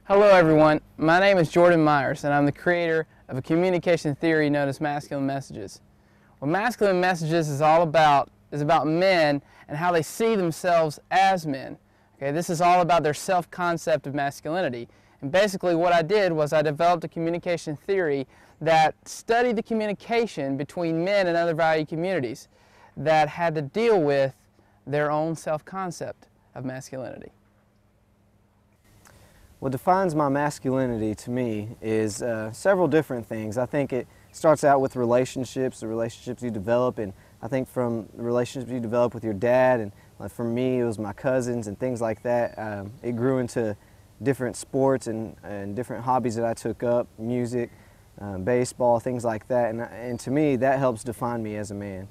Hello everyone, my name is Jordan Myers and I'm the creator of a communication theory known as masculine messages. What masculine messages is all about is about men and how they see themselves as men. Okay, this is all about their self-concept of masculinity. And basically what I did was I developed a communication theory that studied the communication between men and other value communities that had to deal with their own self-concept of masculinity. What defines my masculinity to me is several different things. I think it starts out with relationships, the relationships you develop, and I think from the relationships you develop with your dad, and for me it was my cousins and things like that. It grew into different sports and different hobbies that I took up, music, baseball, things like that, and to me that helps define me as a man.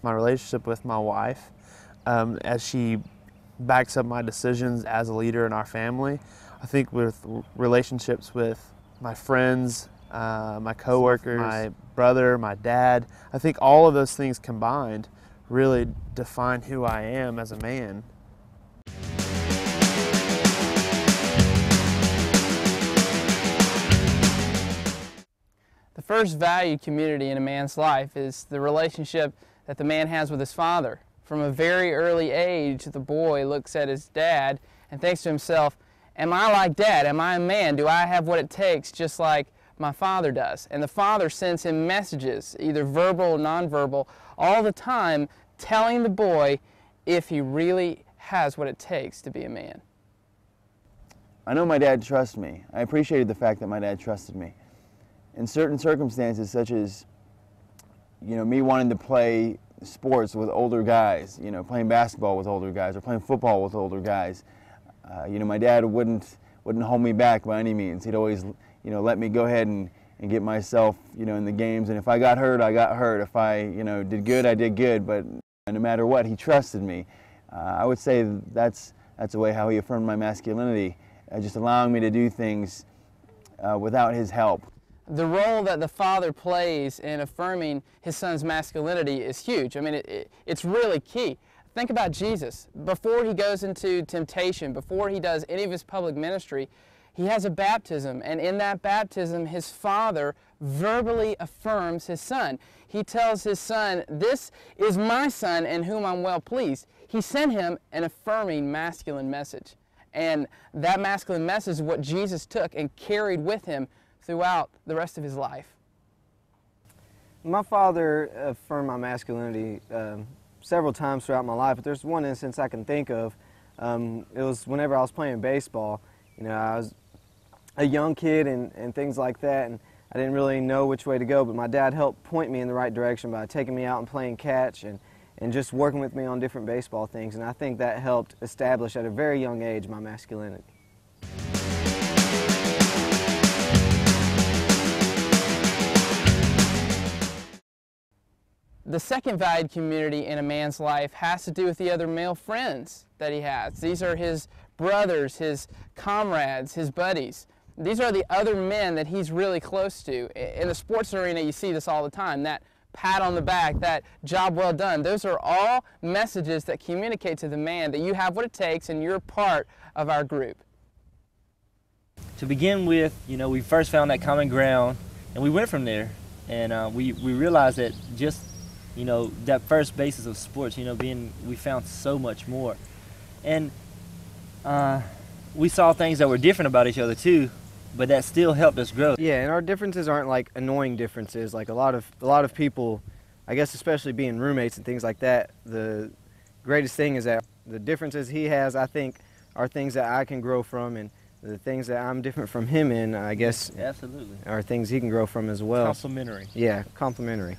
My relationship with my wife, as she backs up my decisions as a leader in our family. I think with relationships with my friends, my coworkers, my brother, my dad, I think all of those things combined really define who I am as a man. The first valued community in a man's life is the relationship that the man has with his father. From a very early age, the boy looks at his dad and thinks to himself, am I like Dad? Am I a man? Do I have what it takes just like my father does? And the father sends him messages, either verbal or nonverbal, all the time telling the boy if he really has what it takes to be a man. I know my dad trusts me. I appreciated the fact that my dad trusted me. In certain circumstances, such as, me wanting to play sports with older guys, playing basketball with older guys or playing football with older guys, my dad wouldn't hold me back by any means. He'd always, let me go ahead and get myself, in the games. And if I got hurt, I got hurt. If I, did good, I did good. But no matter what, he trusted me. I would say that's the way how he affirmed my masculinity, just allowing me to do things without his help. The role that the father plays in affirming his son's masculinity is huge. I mean, it's really key. Think about Jesus. Before he goes into temptation, before he does any of his public ministry, he has a baptism, and in that baptism, his father verbally affirms his son. He tells his son, this is my son in whom I'm well pleased. He sent him an affirming masculine message. And that masculine message is what Jesus took and carried with him throughout the rest of his life. My father affirmed my masculinity several times throughout my life, but there's one instance I can think of. It was whenever I was playing baseball. I was a young kid and things like that, and I didn't really know which way to go, but my dad helped point me in the right direction by taking me out and playing catch and just working with me on different baseball things, and I think that helped establish at a very young age my masculinity. The second valued community in a man's life has to do with the other male friends that he has. These are his brothers, his comrades, his buddies. These are the other men that he's really close to. In the sports arena, you see this all the time, that pat on the back, that job well done. Those are all messages that communicate to the man that you have what it takes and you're part of our group. To begin with, we first found that common ground and we went from there. And we realized that just that first basis of sports, we found so much more. And we saw things that were different about each other too, but that still helped us grow. Yeah, and our differences aren't like annoying differences. Like a lot of people, I guess especially being roommates and things like that, the greatest thing is that the differences he has, I think, are things that I can grow from, and the things that I'm different from him in, I guess, absolutely, are things he can grow from as well. Complementary. Yeah, complementary.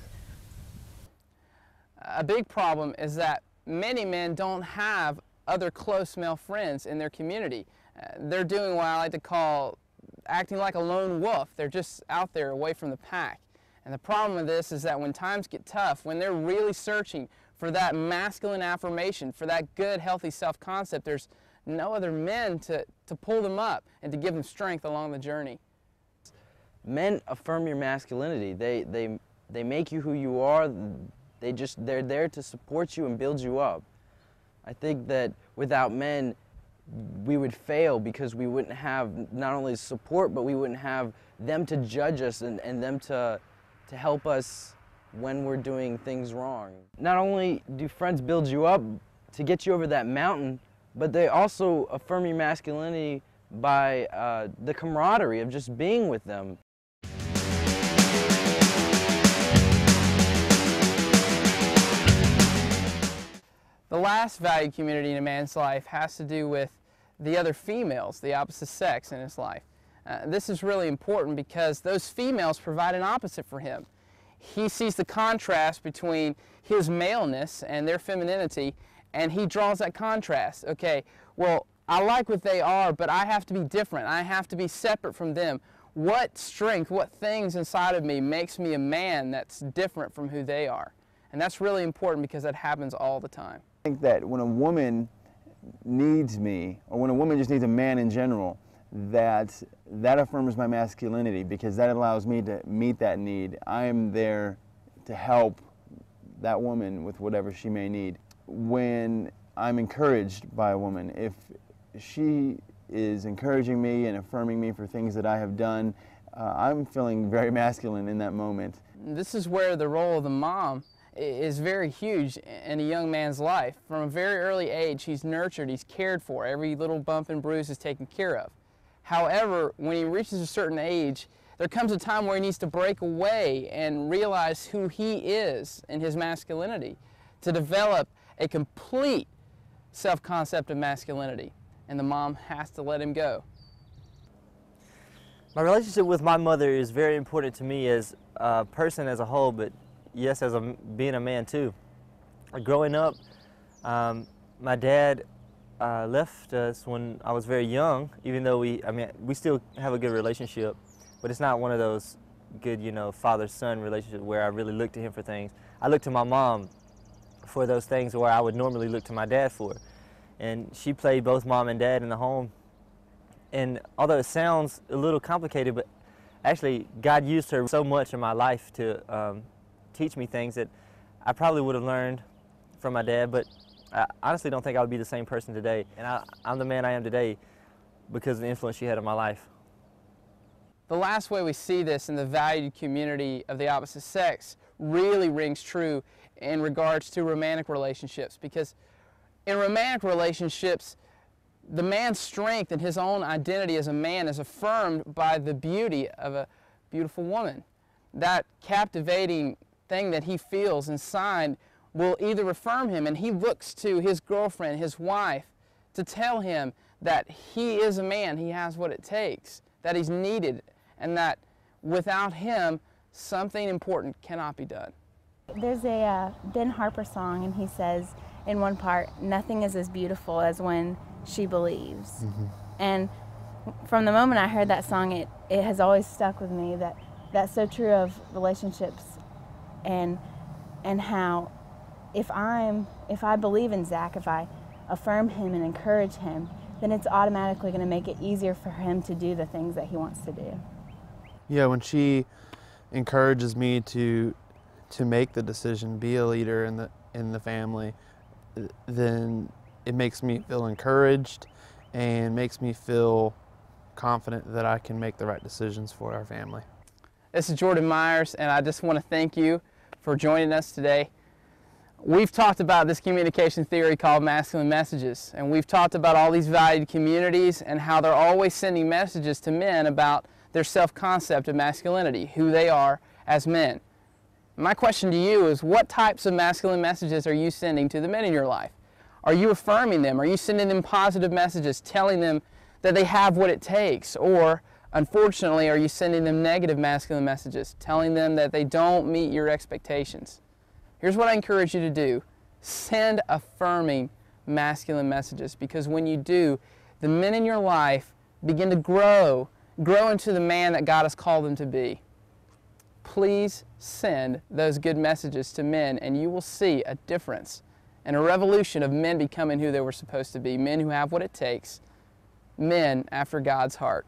A big problem is that many men don't have other close male friends in their community. They're doing what I like to call acting like a lone wolf. They're just out there away from the pack. And the problem with this is that when times get tough, when they're really searching for that masculine affirmation, for that good, healthy self-concept, there's no other men to pull them up and to give them strength along the journey. Men affirm your masculinity. They make you who you are. They're there to support you and build you up. I think that without men, we would fail because we wouldn't have not only support, but we wouldn't have them to judge us and them to help us when we're doing things wrong. Not only do friends build you up to get you over that mountain, but they also affirm your masculinity by the camaraderie of just being with them. The last valued community in a man's life has to do with the other females, the opposite sex in his life. This is really important because those females provide an opposite for him. He sees the contrast between his maleness and their femininity, and he draws that contrast. Okay, well, I like what they are, but I have to be different. I have to be separate from them. What strength, what things inside of me makes me a man that's different from who they are? And that's really important because that happens all the time. I think that when a woman needs me, or when a woman just needs a man in general, that affirms my masculinity because that allows me to meet that need. I am there to help that woman with whatever she may need. When I'm encouraged by a woman, if she is encouraging me and affirming me for things that I have done, I'm feeling very masculine in that moment. This is where the role of the mom is very huge in a young man's life. From a very early age, he's nurtured, he's cared for. Every little bump and bruise is taken care of. However, when he reaches a certain age, there comes a time where he needs to break away and realize who he is in his masculinity, to develop a complete self-concept of masculinity. And the mom has to let him go. My relationship with my mother is very important to me as a person as a whole, but yes, as being a man too. Growing up, my dad left us when I was very young, even though we still have a good relationship, but it's not one of those good, father-son relationships where I really look to him for things. I look to my mom for those things where I would normally look to my dad for. And she played both mom and dad in the home. And although it sounds a little complicated, but actually God used her so much in my life to teach me things that I probably would have learned from my dad, but I honestly don't think I would be the same person today. And I'm the man I am today because of the influence she had in my life. The last way we see this in the valued community of the opposite sex really rings true in regards to romantic relationships, because in romantic relationships, the man's strength and his own identity as a man is affirmed by the beauty of a beautiful woman. That captivating thing that he feels inside will either affirm him, and he looks to his girlfriend, his wife, to tell him that he is a man, he has what it takes, that he's needed, and that without him, something important cannot be done. There's a Ben Harper song, and he says in one part, "Nothing is as beautiful as when she believes." Mm-hmm. And from the moment I heard that song, it has always stuck with me, that that's so true of relationships, and how if I believe in Zach, if I affirm him and encourage him, then it's automatically going to make it easier for him to do the things that he wants to do. Yeah, when she encourages me to make the decision, be a leader in the family, then it makes me feel encouraged and makes me feel confident that I can make the right decisions for our family. This is Jordan Myers, and I just want to thank you for joining us today. We've talked about this communication theory called masculine messages, and we've talked about all these valued communities and how they're always sending messages to men about their self-concept of masculinity, who they are as men. My question to you is, what types of masculine messages are you sending to the men in your life? Are you affirming them? Are you sending them positive messages, telling them that they have what it takes? Or, unfortunately, are you sending them negative masculine messages, telling them that they don't meet your expectations? Here's what I encourage you to do. Send affirming masculine messages, because when you do, the men in your life begin to grow into the man that God has called them to be. Please send those good messages to men, and you will see a difference and a revolution of men becoming who they were supposed to be, men who have what it takes, men after God's heart.